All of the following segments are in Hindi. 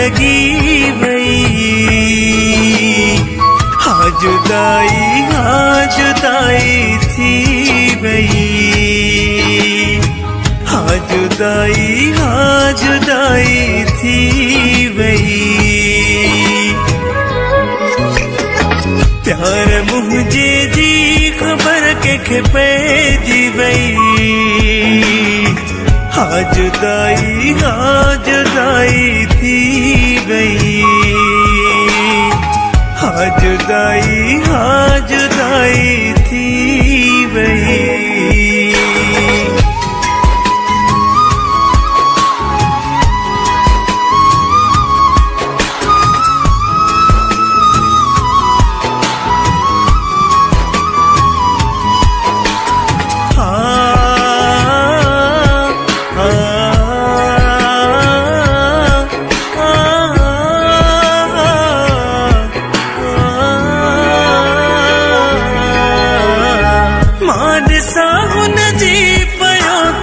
लगी वई। हाँ जुदाई थी वई। हाँ जुदाई थी वई। प्यार मुझे जी खबर के पैजी वई। हाँ जुदाई थी वई। हाँ जुदाई थी वई।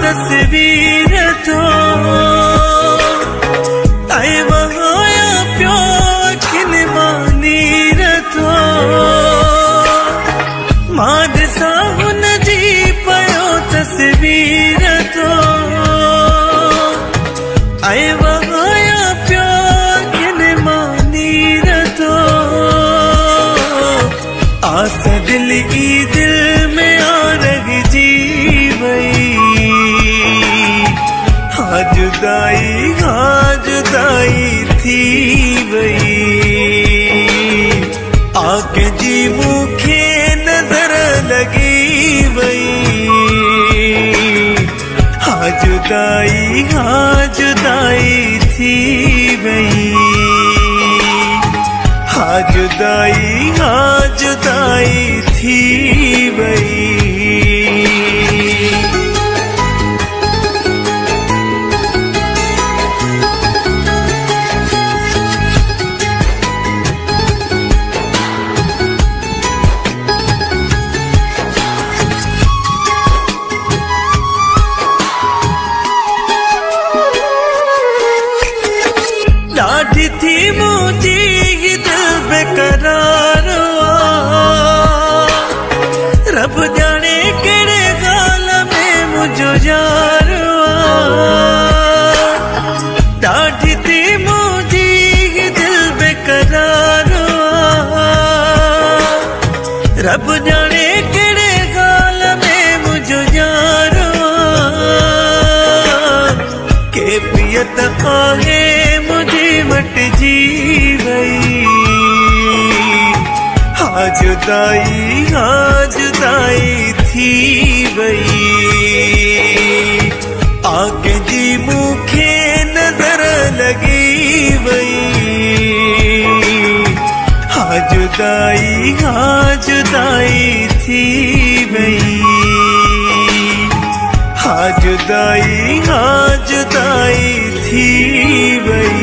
तस्वीर थो आए वहाया प्यो अखिन मानीर थो। माद साहुन जी पयो तस्वीर थो आए वहाया प्यो अखिन मानीर थो। आस दिल की दिल में आ रही जी वई। हाँ जुदाई थी वई। आके जी मुखे नजर लगी वई। हाँ जुदाई थी वई। हाँ जुदाई थी वई। लाठी थी मुझी दिल बेकरार। रब जाने केड़े गाल में मुझो यार। लाठी थी मुझी दिल बेकरार। रब जाने केड़े गाल में मुझो यार। कैफियत आहे मट जी वई। हाँ जुदाई थी वई। आके जी मुखे नजर लगी वई। हाँ जुदाई थी वई। हाँ जुदाई थी वई।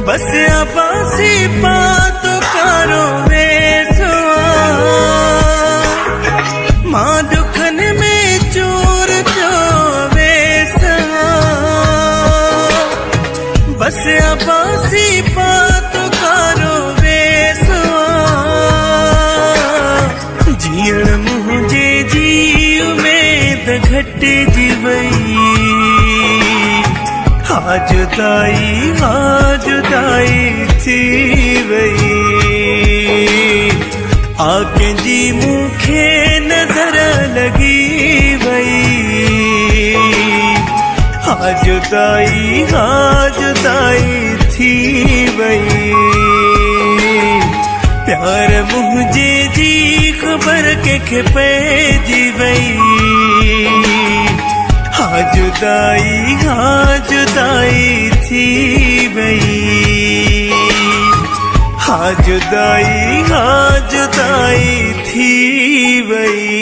बस अबासी बात करो वे सुआ। मां दुखन में चूर जो वे सुआ। बस अबासी बात करो वे सुआ। जीण मुझे जी उम्मीद घट जी वई। हाँ जुदाई थी वई। आके जी मुखे नजर लगी वई। हाँ जुदाई थी वई। प्यार मुझे जी खबर के पैजी वई। हाँ जुदाई थी वही, हाँ जुदाई थी वही।